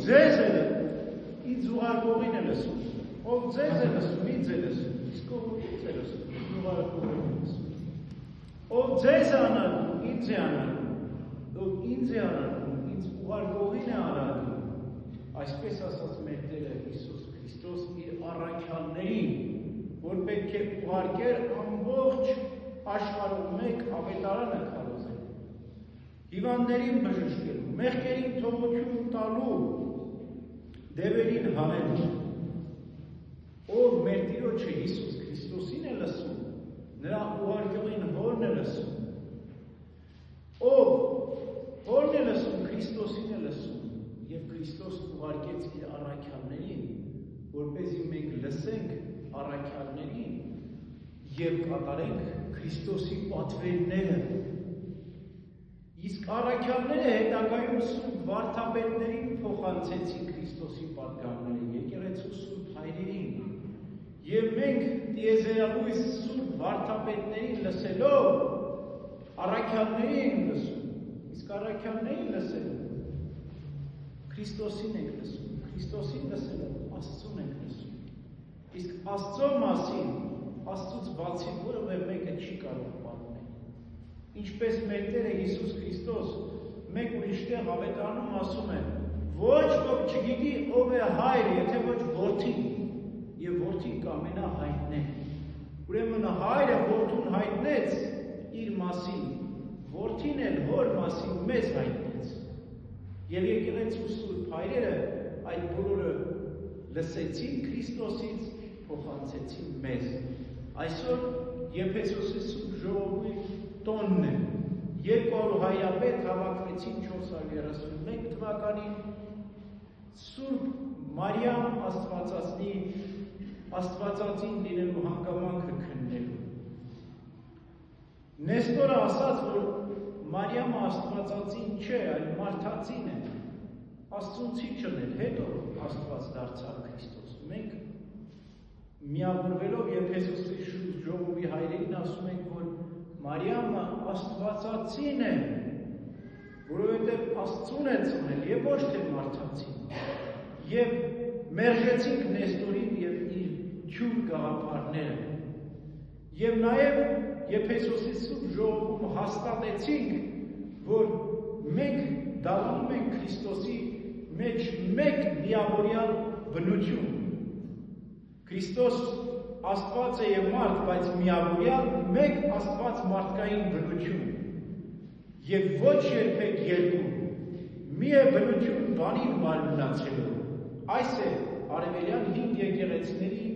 ձեզ է ինձ ուղարկողին է լսում, ով ձեզ է լսում, ինձ է լսում, իսկ ով ինձ է լսում, ինձ ուղարկողին է լսում, ով ձեզ է անարգում, ինձ է անարգում, ով ինձ է անարգում, ինձ ուղարկողին է անարգում, այսպես ասաց մեր Տերը Հիսուս Քրիստոս իր առաքյալներին, որ պետք է ուղարկեր ամբողջ աշխարհում մեկ ավետարանը քարոզել, հիվանդներին բժշկելու, մեղքերին թողություն տալու, դևերին հանելու, ով մեր Տիրոջը Հիսուս Քրիստոսին է լսում, նրա ուղարկողին Հորն է լսում, ով Հորն է լսում, Քրիստոսին է լսում, և Քրիստոսն ուղարկեց իր առաքյալներին, որպեսզի մենք լսենք առաքյալներին և կատարենք Քրիստոսի պատվերները։ Իսկ առաքյալները հետագայում սուրբ վարդապետներին փոխանցեցին Քրիստոսի պատգամները, եկեղեցու սուրբ հայրերին, և մենք տիեզերագույն սուրբ վարդապետներին լսելով առաքյալներին լսում, իսկ առաքյալներին լսելով Քրիստոսին ենք լսում, Քրիստոսին լսելով Աստծուն ենք լսում, իսկ Աստծո մասին Աստծուց բացի որևէ մեկը չի կարող պատմել, ինչպես մեր Տերը Հիսուս Քրիստոս մեկ ուրիշ տեղ ավետարանում ասում է, ոչ ոք չգիտի ով է հայրը, եթե ոչ որդին, և որդին կամենահայտնե։ Ուրեմն հայրը որդուն հայտնեց իր մասին, որդին էլ հոր մասին մեզ հայտնեց։ Եվ եկեղեցու սուրբ հայրերը այդ բոլորը լսեցին Քրիստոսից, փոխանցեցին մեզ։ Այսօր Եփեսոսի սուրբ ժողովի տոնն է, երկու հայրապետ հավաքվեցին 431 թվականին Սուրբ Մարիամ Աստվածածին լինելու հանգամանքը քննելու։ Նեստորը ասաց, որ Մարիամը Աստվածածին չէ, այլ մարդածին է, Աստծունցի չներ, հետո Աստված դարձավ Քրիստոս։ Մենք միավորվելով Եփեսոսի ժողովի հայրերին ասում ենք, որ Մարիամը Աստվածածին է, որովհետև Աստծուն է ծնել և ոչ թե մարդածին։ Եվ մերժեցինք Նեստորին և իր չուր գաղափարները։ Եվ նաև Եփեսոսի սուրբ ժողովում հաստատեցինք, որ մենք դառնում ենք Քրիստոսի մեջ մեկ միավորյալ բնություն։ Քրիստոս Աստված է և մարդ, բայց միավորյալ մեկ Աստված մարդկային բնություն։ Եվ ոչ երբեք երկու, մի է բնություն բանին մարմնացելով։ Այս է արևելյան հինգ եկեղեցիների,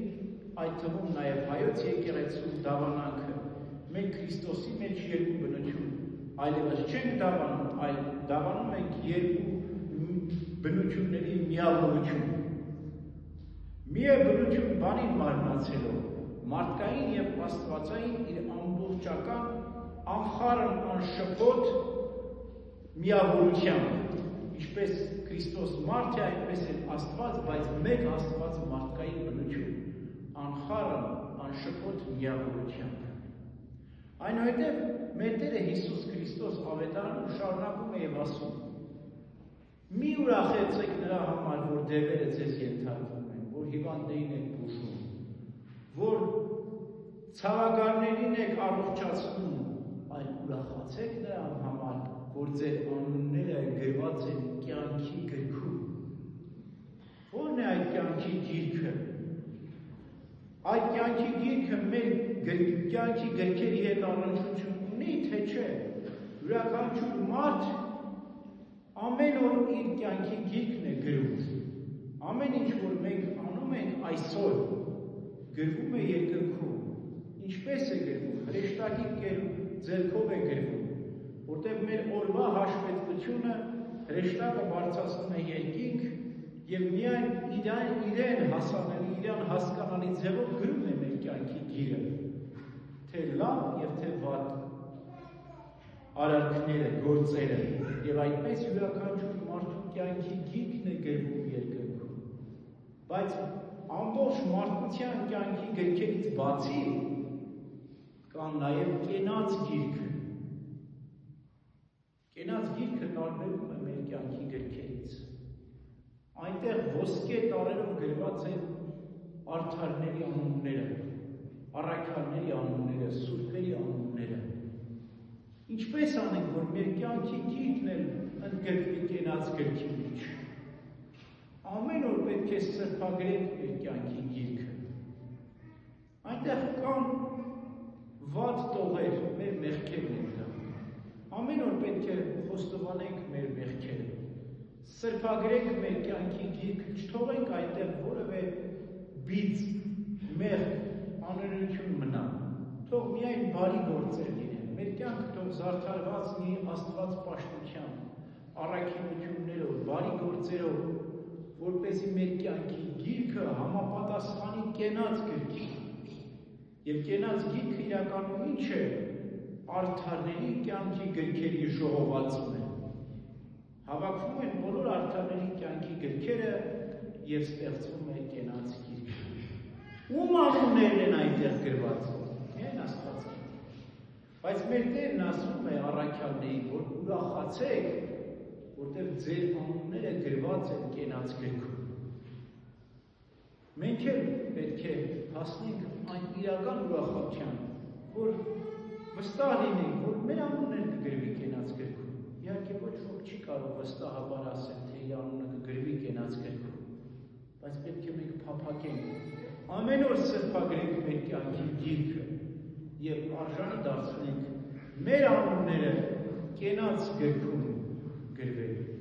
այդ թվում նաև հայոց եկեղեցու դավանանքը։ Մենք Քրիստոսի մեջ երկու բնություն այլևս չենք դավանում, այլ դավանում ենք երկու բնությունների միավորություն։ Մի է բնություն բանին մարմնացելով, մարդկային և աստվածային իր ամբողջական, անխառն անշփոթ միավորությամբ, ինչպես Քրիստոս մարդ է, այնպես էլ Աստված, բայց մեկ Աստված մարդկային բնություն, անխառն անշփոթ միավորությամբ։ Այնուհետև մեր Տերը Հիսուս Քրիստոս ավետարանում շարունակում է և ասում. մի ուրախեցեք նրա համար, որ դևերը ձեզ ենթարկվում են, որ հիվանդներին եք բուժում, որ ցավագարներին եք առողջացնում, այլ ուրախացեք նրա համար, որ ձեր անունները գրված են կյանքի գրքում։ Ո՞րն է այդ կյանքի գիրքը։ Այդ կյանքի գիրքը մեր կյանքի գրքերի հետ առնչություն ունի, թե չէ։ Յուրաքանչյուր մարդ ամեն օր իր կյանքի գիրքն է գրում։ Ամեն ինչ, որ մենք անում ենք այսօր, գրվում է երկնքում։ Ինչպես է գրվում, հրեշտակի ձեռքով է գրվում, որտեղ մեր օրվա հաշվետվությունը հրեշտակը բարձրացնում է երկինք և միայն իրեն հասանելի, իրան հասկանալի ձևով գրում է մեր կյանքի գիրը, թե լավ և թե վատ արարքները, գործերը, և այդպես յուրաքանչյուր մարդու կյանքի գիրքն է գրվում երկնքում։ Բայց ամբողջ մարդկության կյանքի գրքերից բացի կան նաև կենաց գիրքը։ Կենաց գիրքը տարբերում է մեր կյանքի գրքերից։ այնտեղ ոսկե տարերով գրված են արդարների անունները, առաքյալների անունները, սուրբերի անունները։ Ինչպես անենք, որ մեր կյանքի գիրքն էլ ընդգրկվի կենաց գրքի մեջ։ Ամեն օր պետք է սրբագրենք մեր կյանքի գիրքը։ Այնտեղ կան վատ տողեր, մեր մեղքերն են դա։ Ամեն օր պետք է խոստովանենք մեր մեղքերը։ Սրբագրենք մեր կյանքի գիրքը, չթողենք այնտեղ որևէ բիծ, մեղք, անօրենություն մնա։ Թող միայն բարի գործեր լինեն։ Մեր կյանքը թող զարդարված լինի Աստված պաշտությամբ, առաքինություններով, բարի գործերով, որպեսզի մեր կյանքի գիրքը համապատասխանի կենաց գրքին։ Եվ կենաց գիրքը իրականում ինչ է, արդարների կյանքի գրքերի ժողովածուն է։ Հավաքվում են բոլոր արդարների կյանքի գրքերը և ստեղծվում է կենաց գիրքը։ Ում անուններն են այնտեղ գրված, միայն Աստված գիտի։ Բայց մեր Տերն ասում է առաքյալներին, որ ուրախացեք, որտեղ ձեր անունները գրված են կենաց գրքում։ Մենք էլ պետք է հասնենք այն իրական ուրախության, որ վստահ լինենք, որ մեր անունները կգրվի կենաց գրքում։ Իհարկե ոչ ոք չի կարող վստահաբար ասել, թե իր անունը կգրվի կենաց գրքում, բայց պետք է մենք փափագենք, ամեն օր սրբագրենք մեր կյանքի գիրքը և արժանի դարձնենք մեր անունները կենաց գրքում գրվել։